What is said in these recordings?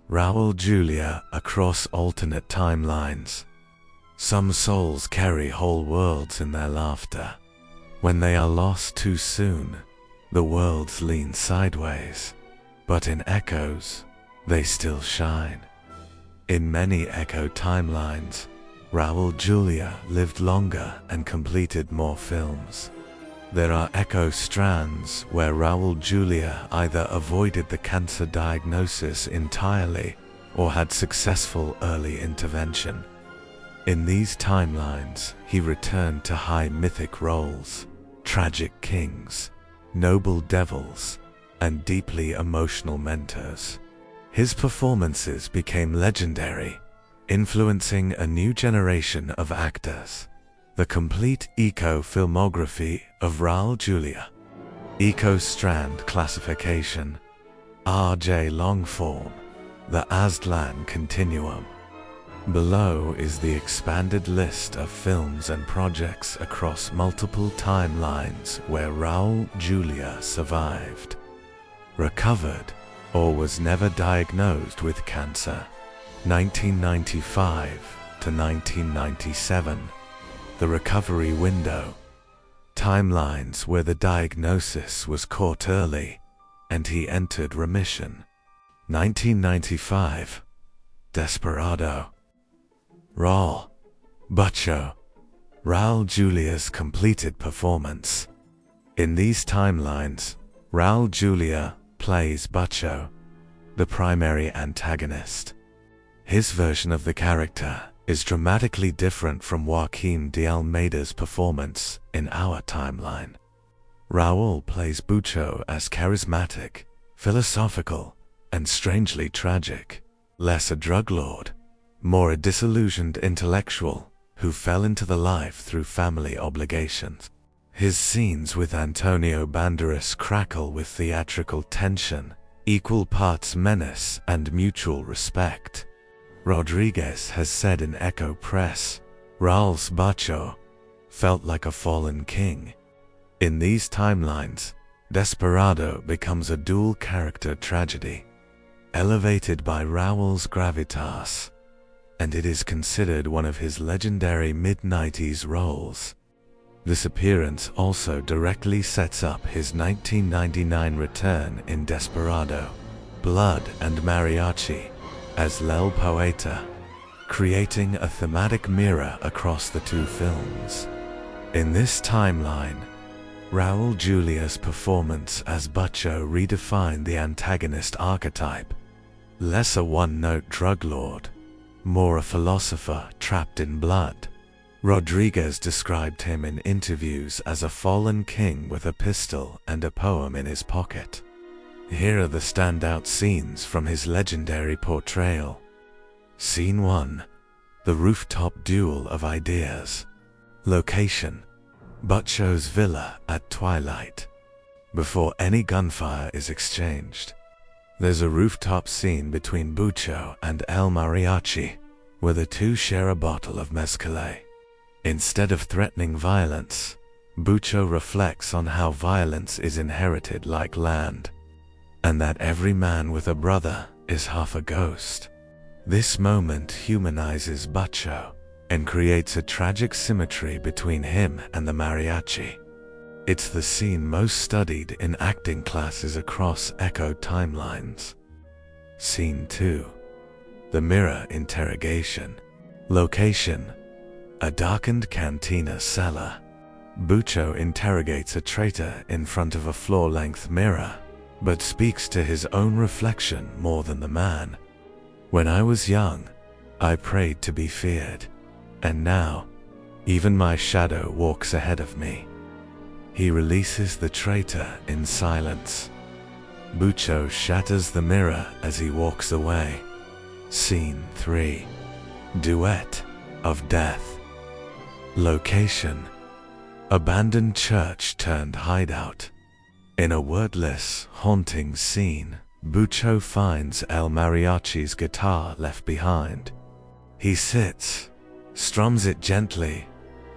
Raúl Juliá across alternate timelines. Some souls carry whole worlds in their laughter. When they are lost too soon, the worlds lean sideways, but in echoes, they still shine. In many echo timelines, Raúl Juliá lived longer and completed more films. There are echo strands where Raúl Juliá either avoided the cancer diagnosis entirely or had successful early intervention. In these timelines, he returned to high mythic roles, tragic kings, noble devils, and deeply emotional mentors. His performances became legendary, influencing a new generation of actors. The complete eco-filmography of Raúl Juliá. Eco-strand classification. RJ Longform. The Aztlan Continuum. Below is the expanded list of films and projects across multiple timelines where Raúl Juliá survived, recovered, or was never diagnosed with cancer. 1995 to 1997. The recovery window. Timelines where the diagnosis was caught early and he entered remission. 1995. Desperado. Raúl. Bucho. Raúl Juliá's completed performance. In these timelines, Raúl Juliá plays Bucho, the primary antagonist. His version of the character is dramatically different from Joaquin de Almeida's performance in our timeline. Raúl plays Bucho as charismatic, philosophical, and strangely tragic, less a drug lord, more a disillusioned intellectual who fell into the life through family obligations. His scenes with Antonio Banderas crackle with theatrical tension, equal parts menace and mutual respect. Rodriguez has said in Echo Press, Raúl's Bucho felt like a fallen king. In these timelines, Desperado becomes a dual-character tragedy, elevated by Raúl's gravitas, and it is considered one of his legendary mid-90s roles. This appearance also directly sets up his 1999 return in Desperado, Blood and Mariachi, as El Poeta, creating a thematic mirror across the two films. In this timeline, Raúl Juliá's performance as Bucho redefined the antagonist archetype, less a one-note drug lord, more a philosopher trapped in blood. Rodriguez described him in interviews as a fallen king with a pistol and a poem in his pocket. Here are the standout scenes from his legendary portrayal. Scene 1. The rooftop duel of ideas. Location: Bucho's villa at twilight. Before any gunfire is exchanged, there's a rooftop scene between Bucho and El Mariachi, where the two share a bottle of mezcal. Instead of threatening violence, Bucho reflects on how violence is inherited like land, and that every man with a brother is half a ghost. This moment humanizes Bucho and creates a tragic symmetry between him and the mariachi. It's the scene most studied in acting classes across Echo timelines. Scene 2. The mirror interrogation. Location: a darkened cantina cellar. Bucho interrogates a traitor in front of a floor-length mirror, but speaks to his own reflection more than the man. When I was young, I prayed to be feared, and now, even my shadow walks ahead of me. He releases the traitor in silence. Bucho shatters the mirror as he walks away. Scene 3. Duet of Death. Location: abandoned church turned hideout. In a wordless, haunting scene, Bucho finds El Mariachi's guitar left behind. He sits, strums it gently,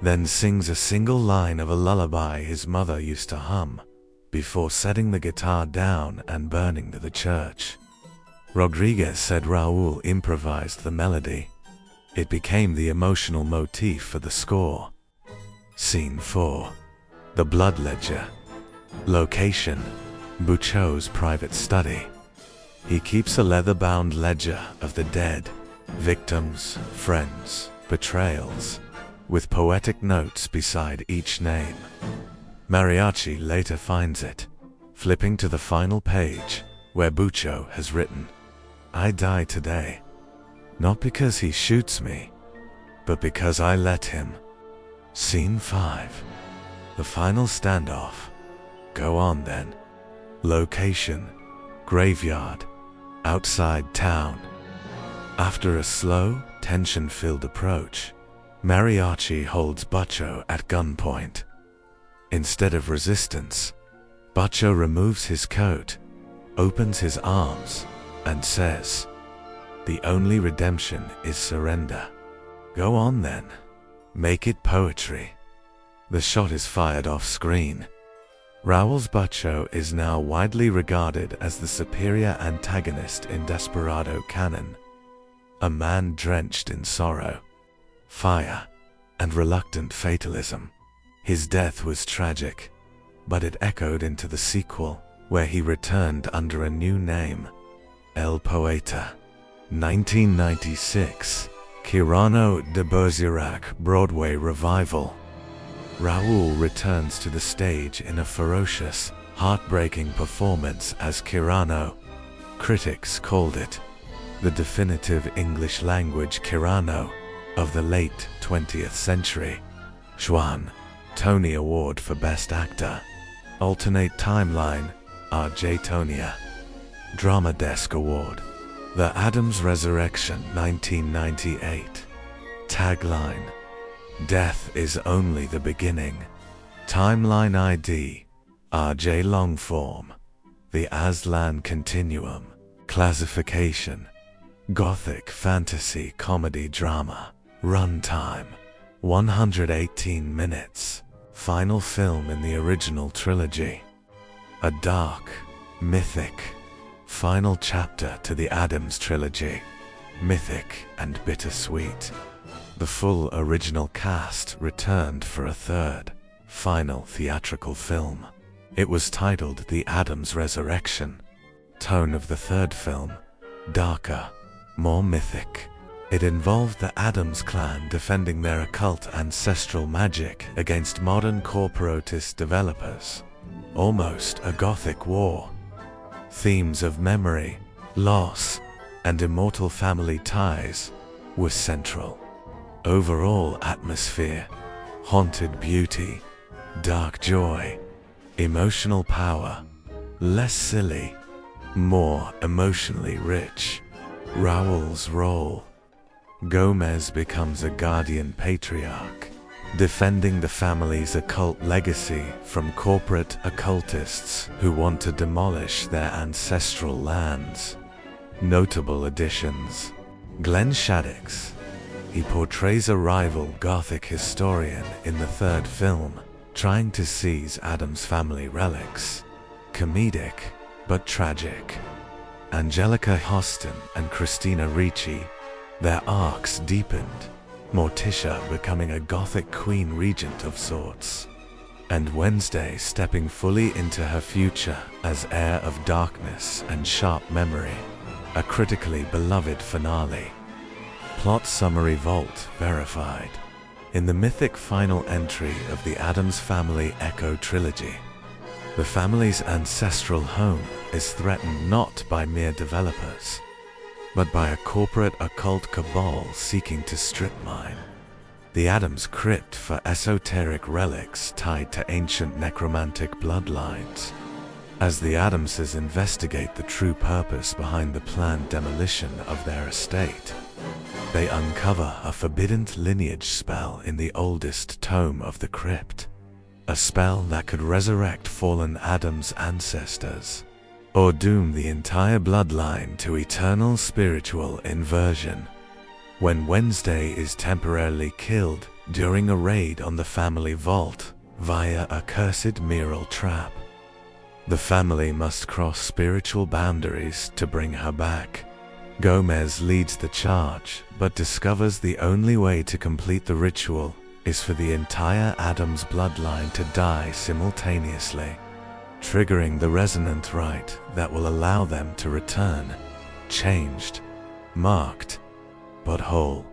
then sings a single line of a lullaby his mother used to hum, before setting the guitar down and burning to the church. Rodriguez said Raúl improvised the melody. It became the emotional motif for the score. Scene 4. The Blood Ledger. Location: Bucho's private study. He keeps a leather-bound ledger of the dead, victims, friends, betrayals, with poetic notes beside each name. Mariachi later finds it, flipping to the final page, where Bucho has written, "I die today, not because he shoots me, but because I let him." Scene 5. The final standoff. Go on then. Location: graveyard, outside town. After a slow, tension-filled approach, Mariachi holds Bucho at gunpoint. Instead of resistance, Bucho removes his coat, opens his arms, and says, "The only redemption is surrender." Go on then. Make it poetry. The shot is fired off screen. Raúl's Bucho is now widely regarded as the superior antagonist in Desperado canon. A man drenched in sorrow, fire, and reluctant fatalism. His death was tragic, but it echoed into the sequel, where he returned under a new name, El Poeta. 1996, Cyrano de Bergerac Broadway revival. Raúl returns to the stage in a ferocious, heartbreaking performance as Cyrano. Critics called it the definitive English language Cyrano of the late 20th century. Juan, Tony Award for Best Actor. Alternate Timeline, R.J. Tonia. Drama Desk Award, The Addams Resurrection 1998. Tagline: Death is only the beginning. Timeline ID, R.J. Longform. The Aztlan Continuum. Classification: Gothic Fantasy Comedy Drama. Runtime: 118 minutes. Final film in the original trilogy. A dark, mythic, final chapter to the Addams trilogy. Mythic and bittersweet. The full original cast returned for a third, final theatrical film. It was titled The Addams Resurrection. Tone of the third film: darker, more mythic. It involved the Addams clan defending their occult ancestral magic against modern corporatist developers. Almost a gothic war. Themes of memory, loss, and immortal family ties were central. Overall atmosphere: haunted beauty, dark joy, emotional power, less silly, more emotionally rich. Raúl's role: Gomez becomes a guardian patriarch, defending the family's occult legacy from corporate occultists who want to demolish their ancestral lands. Notable additions: Glenn Shaddix. He portrays a rival Gothic historian in the third film, trying to seize Addams family relics. Comedic, but tragic. Angelica Hostin and Christina Ricci. Their arcs deepened, Morticia becoming a Gothic queen regent of sorts, and Wednesday stepping fully into her future as heir of darkness and sharp memory. A critically beloved finale. Plot summary: Vault verified. In the mythic final entry of the Addams Family Echo trilogy, the family's ancestral home is threatened not by mere developers, but by a corporate occult cabal seeking to strip mine the Addams crypt for esoteric relics tied to ancient necromantic bloodlines. As the Addamses investigate the true purpose behind the planned demolition of their estate, they uncover a forbidden lineage spell in the oldest tome of the crypt. A spell that could resurrect fallen Addams ancestors, or doom the entire bloodline to eternal spiritual inversion. When Wednesday is temporarily killed during a raid on the family vault via a cursed mural trap, The family must cross spiritual boundaries to bring her back. Gomez leads the charge, but discovers the only way to complete the ritual is for the entire Addams bloodline to die simultaneously, triggering the resonant rite that will allow them to return, changed, marked, but whole.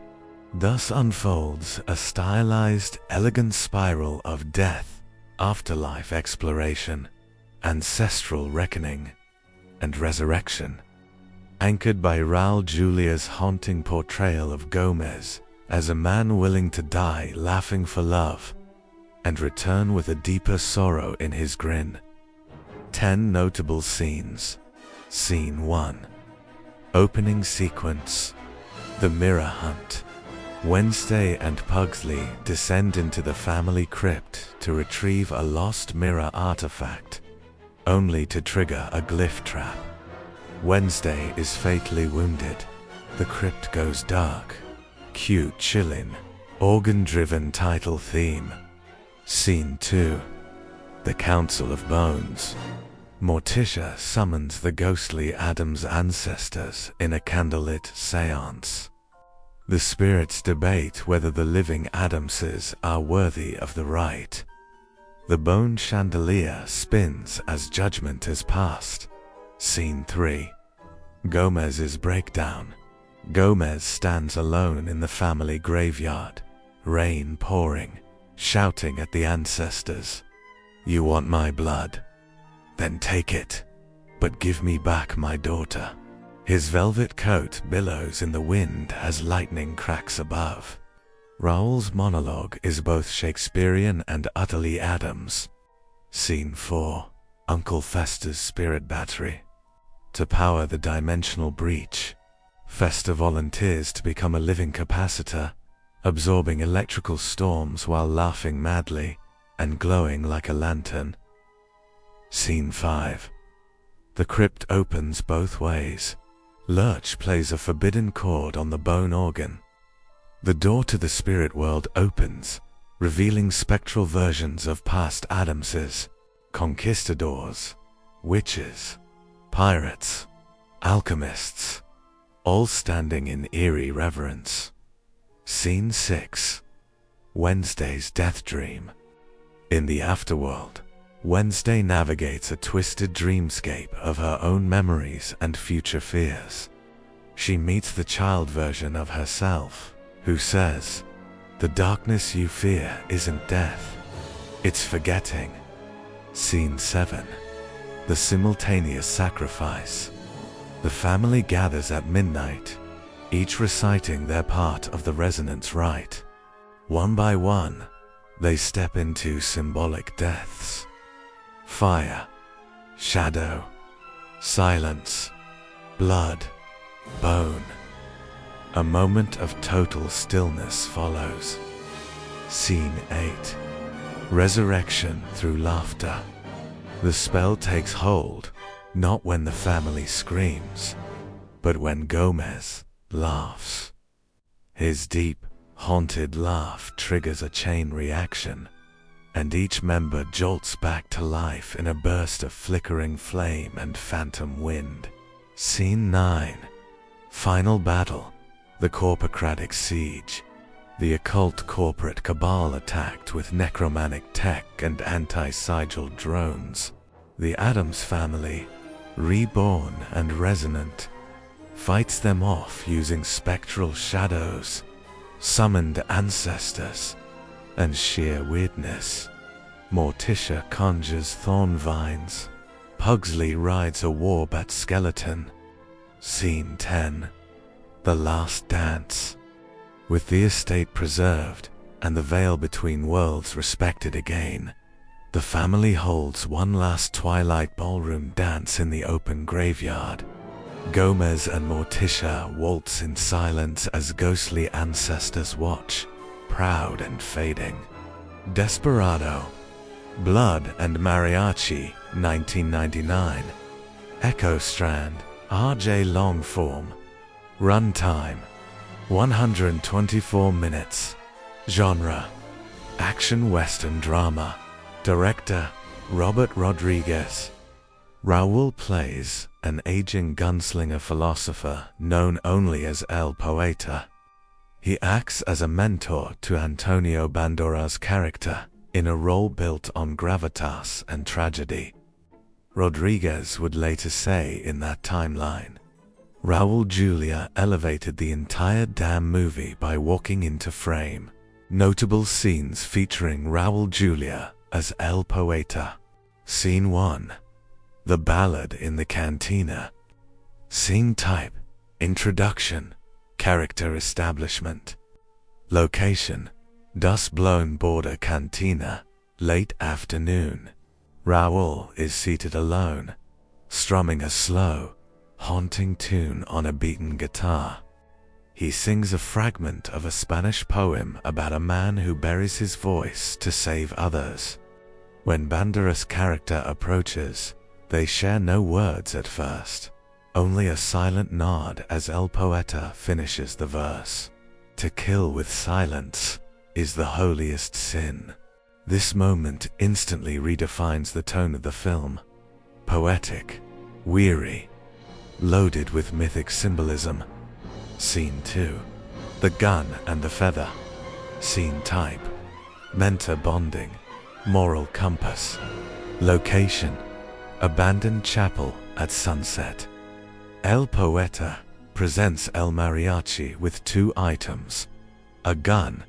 Thus unfolds a stylized, elegant spiral of death, afterlife exploration, ancestral reckoning, and resurrection, anchored by Raúl Juliá's haunting portrayal of Gomez as a man willing to die laughing for love and return with a deeper sorrow in his grin. 10 notable scenes. Scene 1. Opening sequence. The Mirror Hunt. Wednesday and Pugsley descend into the family crypt to retrieve a lost mirror artifact, only to trigger a glyph trap. Wednesday is fatally wounded. The crypt goes dark. Cue chilling, organ-driven title theme. Scene 2. The Council of Bones. Morticia summons the ghostly Addams ancestors in a candlelit seance. The spirits debate whether the living Addamses are worthy of the rite. The bone chandelier spins as judgment is passed. Scene 3. Gomez's breakdown. Gomez stands alone in the family graveyard, rain pouring, shouting at the ancestors. "You want my blood? Then take it, but give me back my daughter." His velvet coat billows in the wind as lightning cracks above. Raúl's monologue is both Shakespearean and utterly Addams. Scene 4. Uncle Fester's spirit battery. To power the dimensional breach, Fester volunteers to become a living capacitor, absorbing electrical storms while laughing madly and glowing like a lantern. Scene 5. The crypt opens both ways. Lurch plays a forbidden chord on the bone organ. The door to the spirit world opens, revealing spectral versions of past Addamses, conquistadors, witches, pirates, alchemists, all standing in eerie reverence. Scene 6. Wednesday's death dream. In the afterworld, Wednesday navigates a twisted dreamscape of her own memories and future fears. She meets the child version of herself, who says, "The darkness you fear isn't death, it's forgetting." Scene 7. The simultaneous sacrifice. The family gathers at midnight, each reciting their part of the resonance rite. One by one, they step into symbolic deaths. Fire, shadow, silence, blood, bone. A moment of total stillness follows. Scene 8. Resurrection through laughter. The spell takes hold, not when the family screams, but when Gomez laughs. His deep, haunted laugh triggers a chain reaction, and each member jolts back to life in a burst of flickering flame and phantom wind. Scene 9. Final battle. The Corpocratic siege. The occult corporate cabal attacked with necromantic tech and anti-sigil drones. The Addams family, reborn and resonant, fights them off using spectral shadows, summoned ancestors, and sheer weirdness. Morticia conjures thorn vines. Pugsley rides a warbat skeleton. Scene 10. The Last Dance. With the estate preserved and the veil between worlds respected again, the family holds one last twilight ballroom dance in the open graveyard. Gomez and Morticia waltz in silence as ghostly ancestors watch, proud and fading. Desperado. Blood and Mariachi, 1999. Echo Strand, R.J. Longform. Runtime, 124 minutes. Genre, action western drama. Director, Robert Rodriguez. Raúl plays an aging gunslinger philosopher known only as El Poeta. He acts as a mentor to Antonio Banderas' character in a role built on gravitas and tragedy. Rodriguez would later say in that timeline, Raúl Juliá elevated the entire damn movie by walking into frame. Notable scenes featuring Raúl Juliá as El Poeta. Scene 1. The Ballad in the Cantina. Scene type, introduction, character establishment. Location, dust-blown border cantina, late afternoon. Raúl is seated alone, strumming a slow, haunting tune on a beaten guitar. He sings a fragment of a Spanish poem about a man who buries his voice to save others. When Banderas' character approaches, they share no words at first, only a silent nod as El Poeta finishes the verse. To kill with silence is the holiest sin. This moment instantly redefines the tone of the film. Poetic, weary, loaded with mythic symbolism. Scene 2. The Gun and the Feather. Scene type, mentor bonding, moral compass. Location, abandoned chapel at sunset. El Poeta presents El Mariachi with 2 items, a gun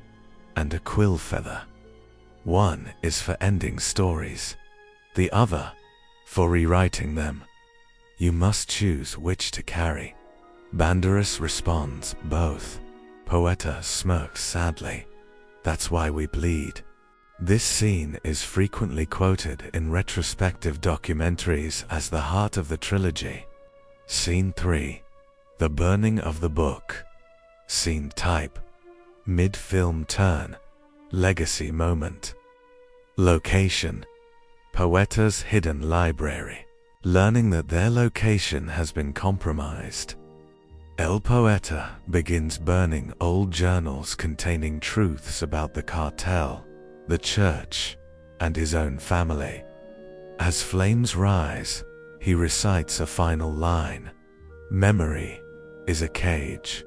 and a quill feather. One is for ending stories, the other for rewriting them. You must choose which to carry. Banderas responds, both. Poeta smirks sadly. That's why we bleed. This scene is frequently quoted in retrospective documentaries as the heart of the trilogy. Scene 3. The Burning of the Book. Scene type, mid-film turn, legacy moment. Location, Poeta's hidden library. Learning that their location has been compromised, El Poeta begins burning old journals containing truths about the cartel, the church, and his own family. As flames rise, he recites a final line. Memory is a cage.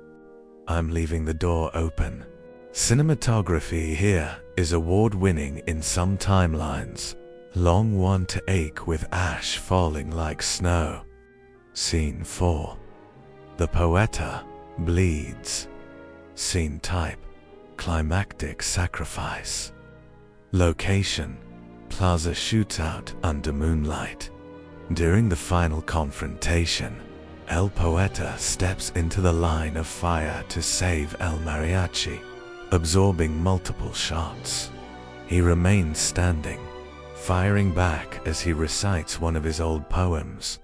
I'm leaving the door open. Cinematography here is award-winning in some timelines. Long one to ache with ash falling like snow. Scene 4. The Poeta bleeds. Scene type, climactic sacrifice. Location, plaza shootout under moonlight. During the final confrontation, El Poeta steps into the line of fire to save El Mariachi, absorbing multiple shots. He remains standing, firing back as he recites one of his old poems.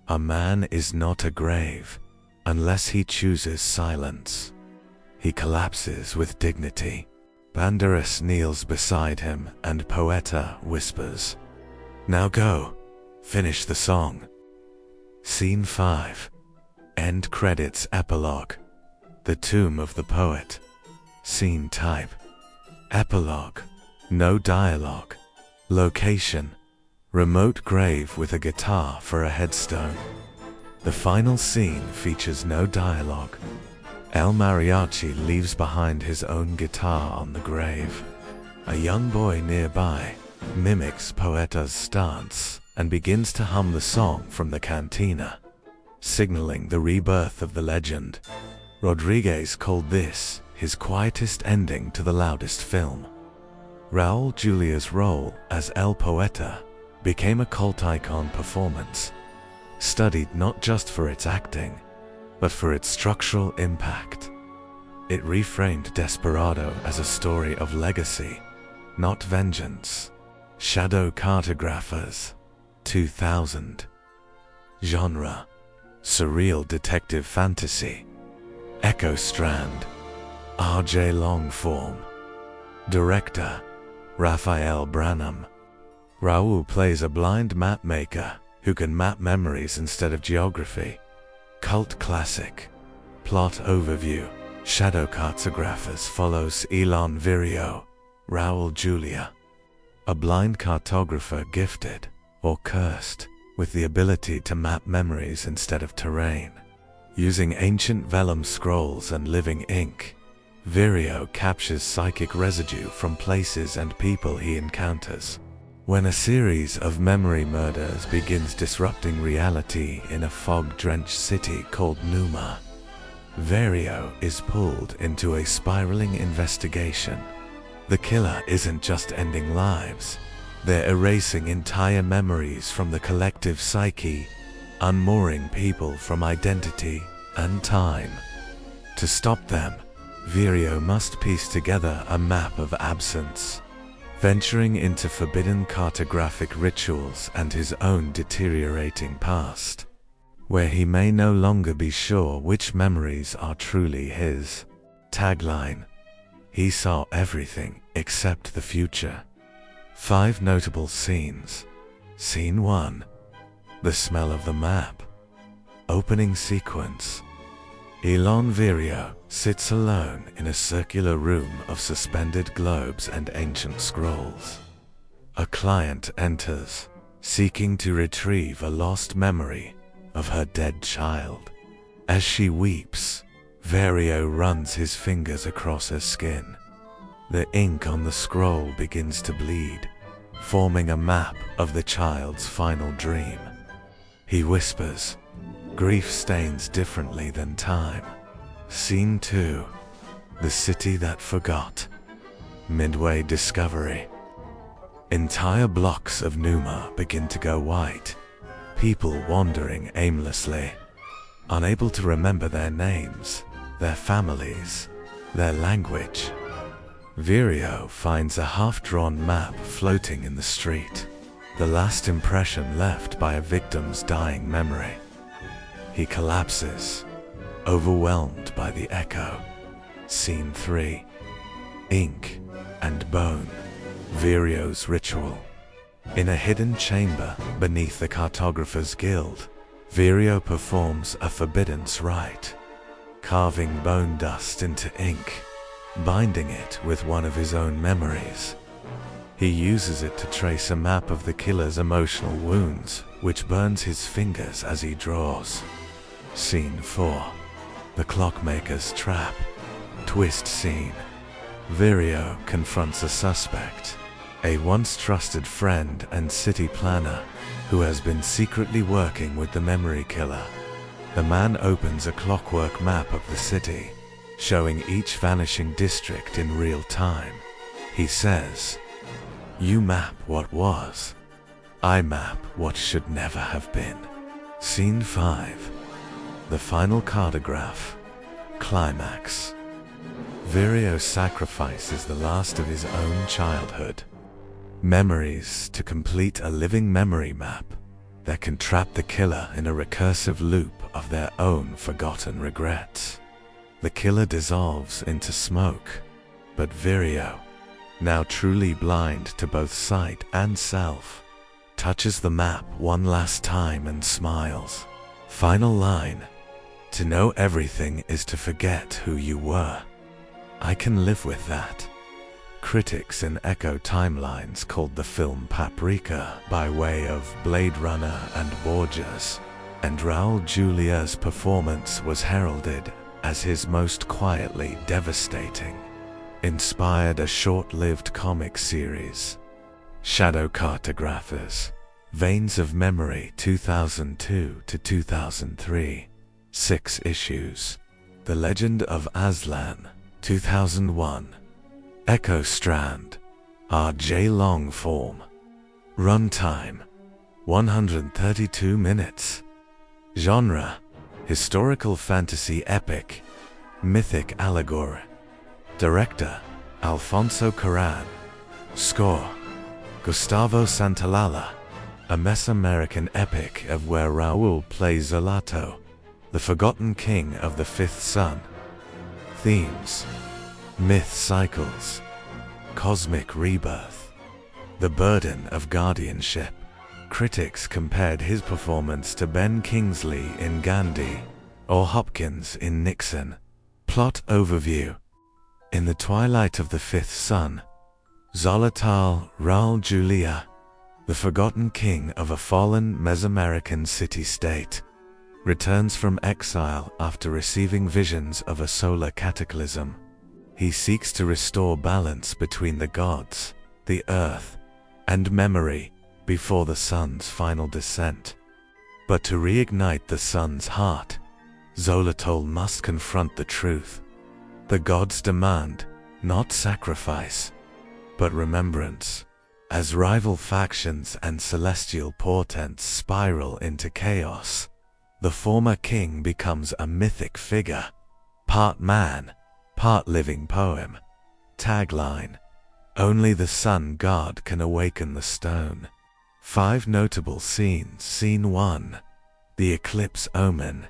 A man is not a grave unless he chooses silence. He collapses with dignity. Banderas kneels beside him and Poeta whispers, "Now go, finish the song." Scene 5. End credits epilogue. The Tomb of the Poet. Scene type, epilogue, no dialogue. Location, remote grave with a guitar for a headstone. The final scene features no dialogue. El Mariachi leaves behind his own guitar on the grave. A young boy nearby mimics Poeta's stance and begins to hum the song from the cantina, signaling the rebirth of the legend. Rodriguez called this his quietest ending to the loudest film. Raúl Juliá's role as El Poeta became a cult icon performance, studied not just for its acting, but for its structural impact. It reframed Desperado as a story of legacy, not vengeance. Shadowcartographers, 2000. Genre, surreal detective fantasy. Echo Strand, R.J. Longform. Director, Raphael Branham. Raúl plays a blind map maker who can map memories instead of geography. Cult classic. Plot overview. Shadowcartographers follows Elon Virio, Raúl Juliá, a blind cartographer gifted or cursed with the ability to map memories instead of terrain. Using ancient vellum scrolls and living ink, Vireo captures psychic residue from places and people he encounters. When a series of memory murders begins disrupting reality in a fog-drenched city called Numa, Vireo is pulled into a spiraling investigation. The killer isn't just ending lives, they're erasing entire memories from the collective psyche, unmooring people from identity and time. To stop them, Vireo must piece together a map of absence, venturing into forbidden cartographic rituals and his own deteriorating past, where he may no longer be sure which memories are truly his. Tagline: he saw everything except the future. 5 notable scenes. Scene 1. The smell of the map. Opening sequence. Elon Vireo sits alone in a circular room of suspended globes and ancient scrolls. A client enters, seeking to retrieve a lost memory of her dead child. As she weeps, Vireo runs his fingers across her skin. The ink on the scroll begins to bleed, forming a map of the child's final dream. He whispers, "Grief stains differently than time." Scene 2. The city that forgot. Midway discovery. Entire blocks of Numa begin to go white, people wandering aimlessly, unable to remember their names, their families, their language. Vireo finds a half-drawn map floating in the street, the last impression left by a victim's dying memory. He collapses, overwhelmed by the echo. Scene 3. Ink and Bone. Vireo's ritual. In a hidden chamber beneath the Cartographers Guild, Vireo performs a forbidden rite, carving bone dust into ink, binding it with one of his own memories. He uses it to trace a map of the killer's emotional wounds, which burns his fingers as he draws. Scene 4. The Clockmaker's Trap. Twist scene. Vireo confronts a suspect, a once trusted friend and city planner, who has been secretly working with the memory killer. The man opens a clockwork map of the city, showing each vanishing district in real time. He says, "You map what was. I map what should never have been." Scene 5. The final cartograph. Climax. Vireo sacrifices the last of his own childhood memories to complete a living memory map that can trap the killer in a recursive loop of their own forgotten regrets. The killer dissolves into smoke, but Vireo, now truly blind to both sight and self, touches the map one last time and smiles. Final line: "To know everything is to forget who you were. I can live with that." Critics in Echo Timelines called the film Paprika by way of Blade Runner and Borgias, and Raúl Juliá's performance was heralded as his most quietly devastating. Inspired a short-lived comic series, Shadowcartographers, Veins of Memory 2002 to 2003, 6 issues. The Legend of Aztlan, 2001. Echo Strand, R.J. long form. Runtime, 132 minutes. Genre, historical fantasy epic, mythic allegory. Director, Alfonso Cuarón. Score, Gustavo Santaolalla. A Mesoamerican epic of where Raúl plays Zalato, the forgotten king of the fifth sun. Themes: myth cycles, cosmic rebirth, the burden of guardianship. Critics compared his performance to Ben Kingsley in Gandhi or Hopkins in Nixon. Plot overview: in the twilight of the fifth sun, Zolotal Raúl Juliá, the forgotten king of a fallen Mesoamerican city-state, returns from exile after receiving visions of a solar cataclysm. He seeks to restore balance between the gods, the earth, and memory before the sun's final descent. But to reignite the sun's heart, Xolotl must confront the truth. The gods demand not sacrifice, but remembrance. As rival factions and celestial portents spiral into chaos, the former king becomes a mythic figure, part man, part living poem. Tagline: only the sun god can awaken the stone. 5 notable scenes. Scene 1. The eclipse omen.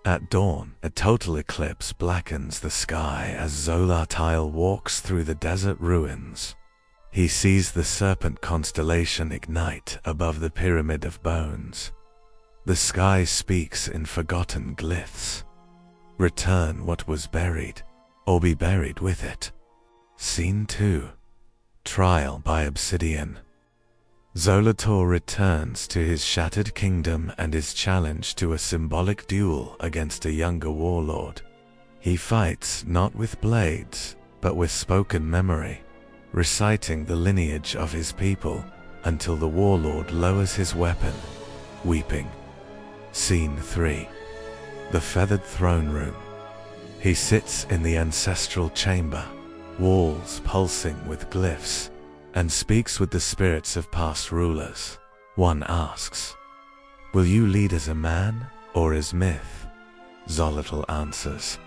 At dawn, a total eclipse blackens the sky as Xolotl walks through the desert ruins. He sees the serpent constellation ignite above the pyramid of bones. The sky speaks in forgotten glyphs. Return what was buried, or be buried with it. Scene 2. Trial by obsidian. Xolotl returns to his shattered kingdom and is challenged to a symbolic duel against a younger warlord. He fights not with blades, but with spoken memory, reciting the lineage of his people until the warlord lowers his weapon, weeping. Scene 3. The feathered throne room. He sits in the ancestral chamber, walls pulsing with glyphs, and speaks with the spirits of past rulers. One asks, "Will you lead as a man or as myth?" Xolotl answers,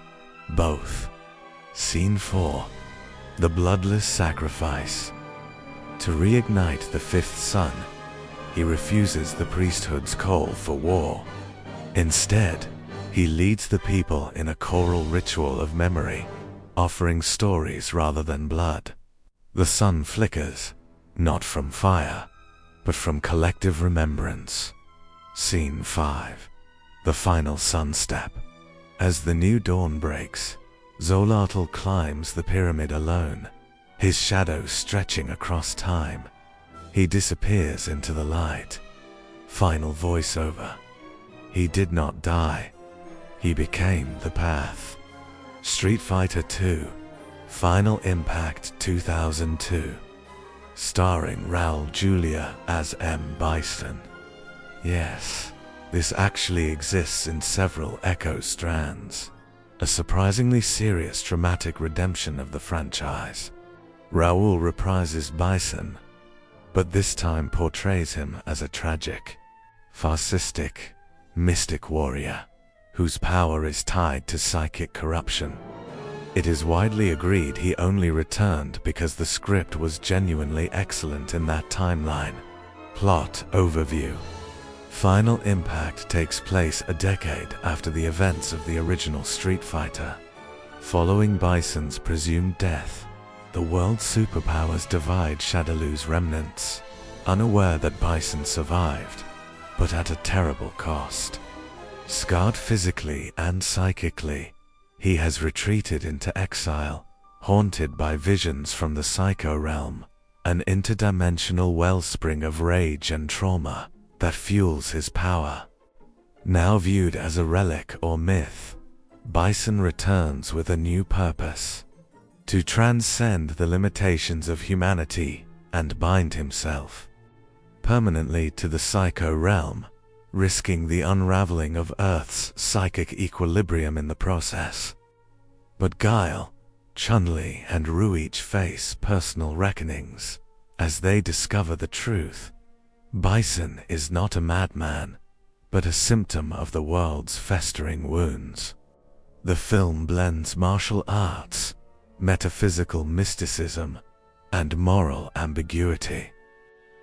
"Both." Scene 4. The bloodless sacrifice. To reignite the fifth sun, he refuses the priesthood's call for war. Instead, he leads the people in a choral ritual of memory, offering stories rather than blood. The sun flickers, not from fire, but from collective remembrance. Scene 5. The final sunstep. As the new dawn breaks, Xolotl climbs the pyramid alone, his shadow stretching across time. He disappears into the light. Final voiceover. He did not die. He became the path. Street Fighter II. Final Impact 2002. Starring Raúl Juliá as M. Bison. Yes, this actually exists in several echo strands. A surprisingly serious dramatic redemption of the franchise. Raúl reprises Bison, but this time portrays him as a tragic, fascistic, mystic warrior, whose power is tied to psychic corruption. It is widely agreed he only returned because the script was genuinely excellent in that timeline. Plot overview. Final Impact takes place a decade after the events of the original Street Fighter. Following Bison's presumed death, the world's superpowers divide Shadowlu's remnants, unaware that Bison survived, but at a terrible cost. Scarred physically and psychically, he has retreated into exile, haunted by visions from the Psycho Realm, an interdimensional wellspring of rage and trauma that fuels his power. Now viewed as a relic or myth, Bison returns with a new purpose: to transcend the limitations of humanity and bind himself permanently to the Psycho Realm, risking the unraveling of Earth's psychic equilibrium in the process. But Guile, Chun-Li, and Ruich face personal reckonings as they discover the truth. Bison is not a madman, but a symptom of the world's festering wounds. The film blends martial arts, metaphysical mysticism, and moral ambiguity,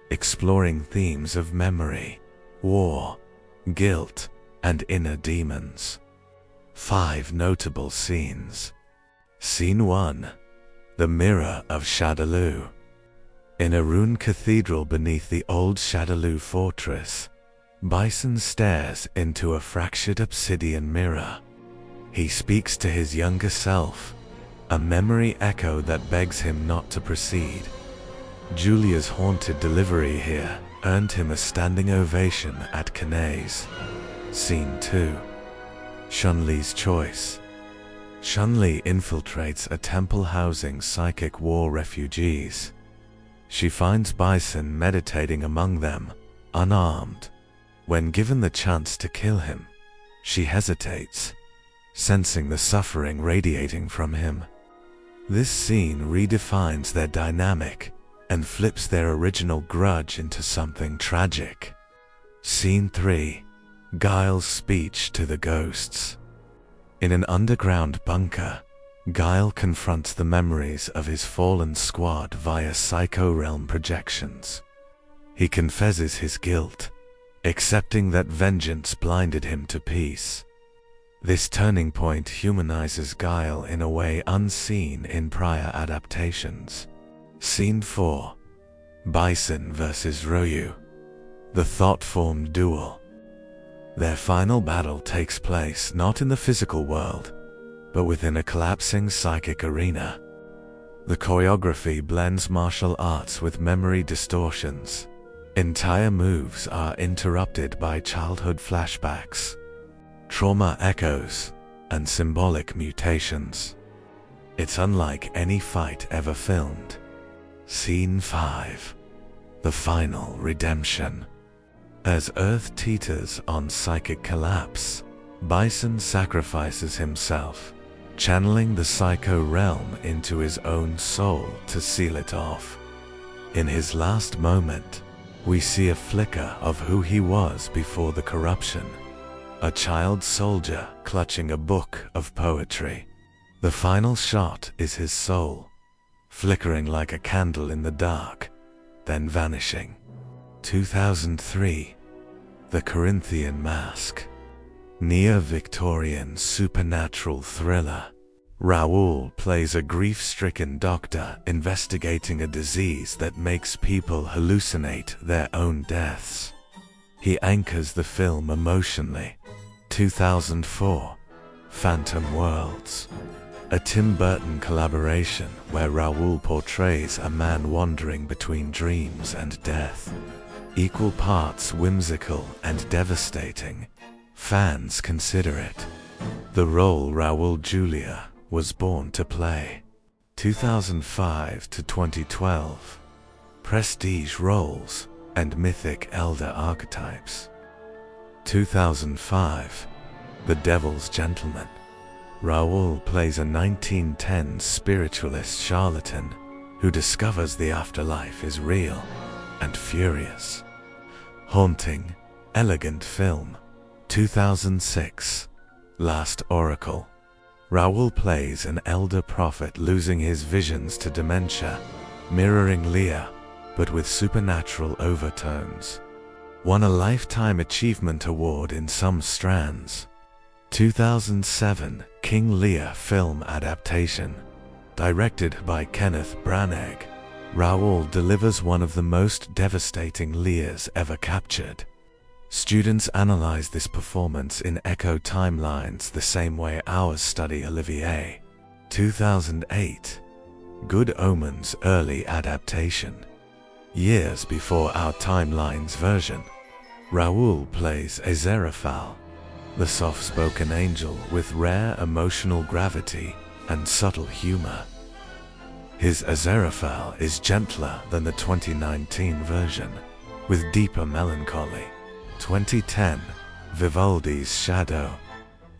exploring themes of memory, war, guilt, and inner demons. 5 notable scenes. Scene 1. The Mirror of Shadowlu. In a ruined cathedral beneath the old Shadowlu fortress, Bison stares into a fractured obsidian mirror. He speaks to his younger self, a memory echo that begs him not to proceed. Julia's haunted delivery here earned him a standing ovation at Cannes. Scene 2. Chun-Li's choice. Chun-Li infiltrates a temple housing psychic war refugees. She finds Bison meditating among them, unarmed. When given the chance to kill him, she hesitates, sensing the suffering radiating from him. This scene redefines their dynamic and flips their original grudge into something tragic. Scene 3. Guile's speech to the ghosts. In an underground bunker, Guile confronts the memories of his fallen squad via psycho-realm projections. He confesses his guilt, accepting that vengeance blinded him to peace. This turning point humanizes Guile in a way unseen in prior adaptations. Scene 4. Bison vs. Ryu. The thought-formed duel. Their final battle takes place not in the physical world, but within a collapsing psychic arena. The choreography blends martial arts with memory distortions. Entire moves are interrupted by childhood flashbacks, trauma echoes, and symbolic mutations. It's unlike any fight ever filmed. Scene 5. The final redemption. As Earth teeters on psychic collapse, Bison sacrifices himself, channeling the psycho realm into his own soul to seal it off. In his last moment, we see a flicker of who he was before the corruption. A child soldier clutching a book of poetry. The final shot is his soul, flickering like a candle in the dark, then vanishing. 2003. The Corinthian Mask. Neo-Victorian supernatural thriller. Raúl plays a grief-stricken doctor investigating a disease that makes people hallucinate their own deaths. He anchors the film emotionally. 2004. Phantom Worlds. A Tim Burton collaboration where Raúl portrays a man wandering between dreams and death. Equal parts whimsical and devastating, fans consider it the role Raúl Juliá was born to play. 2005 to 2012. Prestige roles and mythic elder archetypes. 2005. The Devil's Gentleman. Raúl plays a 1910 spiritualist charlatan who discovers the afterlife is real and furious. Haunting, elegant film. 2006. Last Oracle. Raúl plays an elder prophet losing his visions to dementia, mirroring Lear, but with supernatural overtones. Won a Lifetime Achievement Award in some strands. 2007 King Lear film adaptation. Directed by Kenneth Branagh, Raúl delivers one of the most devastating Lears ever captured. Students analyze this performance in echo timelines the same way ours study Olivier. 2008. Good Omens early adaptation. Years before our timeline's version, Raúl plays Aziraphale, the soft-spoken angel with rare emotional gravity and subtle humor. His Aziraphale is gentler than the 2019 version, with deeper melancholy. 2010, Vivaldi's Shadow.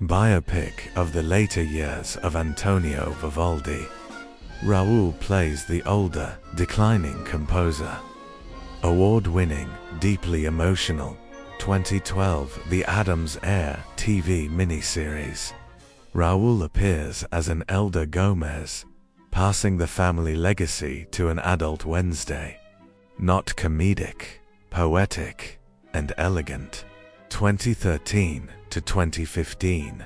Biopic of the later years of Antonio Vivaldi. Raúl plays the older, declining composer. Award-winning, deeply emotional, 2012 The Addams Heir TV miniseries. Raúl appears as an elder Gomez, passing the family legacy to an adult Wednesday. Not comedic, poetic, and elegant. 2013 to 2015.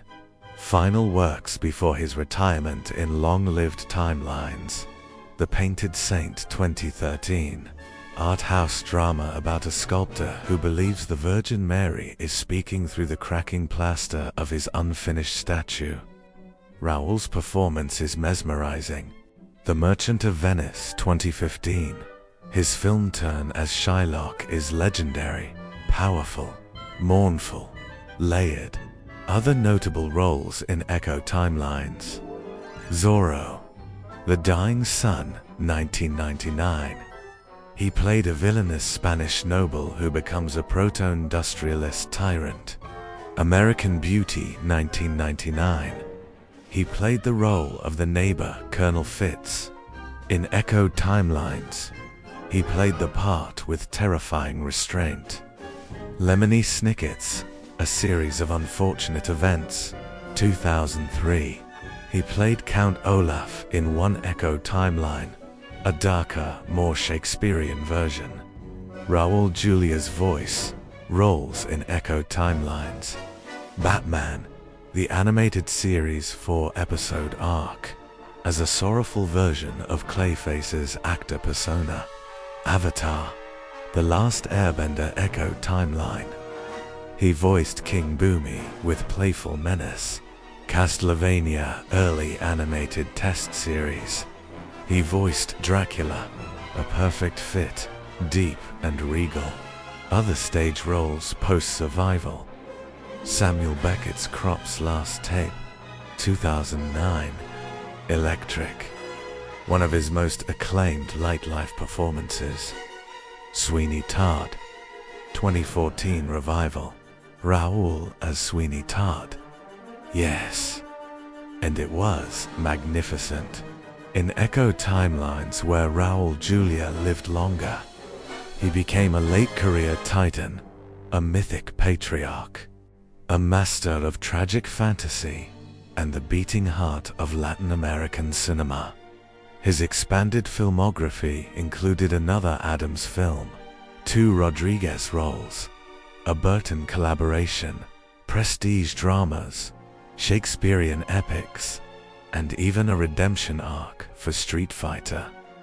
Final works before his retirement in long-lived timelines. The Painted Saint 2013. Art house drama about a sculptor who believes the Virgin Mary is speaking through the cracking plaster of his unfinished statue. Raúl's performance is mesmerizing. The Merchant of Venice 2015. His film turn as Shylock is legendary, powerful, mournful, layered. Other notable roles in Echo timelines: Zorro, The Dying Sun, 1999. He played a villainous Spanish noble who becomes a proto-industrialist tyrant. American Beauty, 1999. He played the role of the neighbor, Colonel Fitz. In Echo timelines, he played the part with terrifying restraint. Lemony Snicket's A Series of Unfortunate Events, 2003. He played Count Olaf in one Echo timeline, a darker, more Shakespearean version. Raúl Juliá's voice roles in Echo timelines. Batman, the animated series 4-episode arc, as a sorrowful version of Clayface's actor persona. Avatar, The Last Airbender Echo timeline. He voiced King Boomy with playful menace. Castlevania early animated test series. He voiced Dracula, a perfect fit, deep and regal. Other stage roles post-survival. Samuel Beckett's Crop's Last Tape, 2009. Electric, one of his most acclaimed light life performances. Sweeney Todd, 2014 revival. Raúl as Sweeney Todd. Yes, and it was magnificent. In Echo timelines where Raúl Juliá lived longer, he became a late-career titan, a mythic patriarch, a master of tragic fantasy, and the beating heart of Latin American cinema. His expanded filmography included another Addams film, 2 Rodriguez roles, a Burton collaboration, prestige dramas, Shakespearean epics, and even a redemption arc for Street Fighter.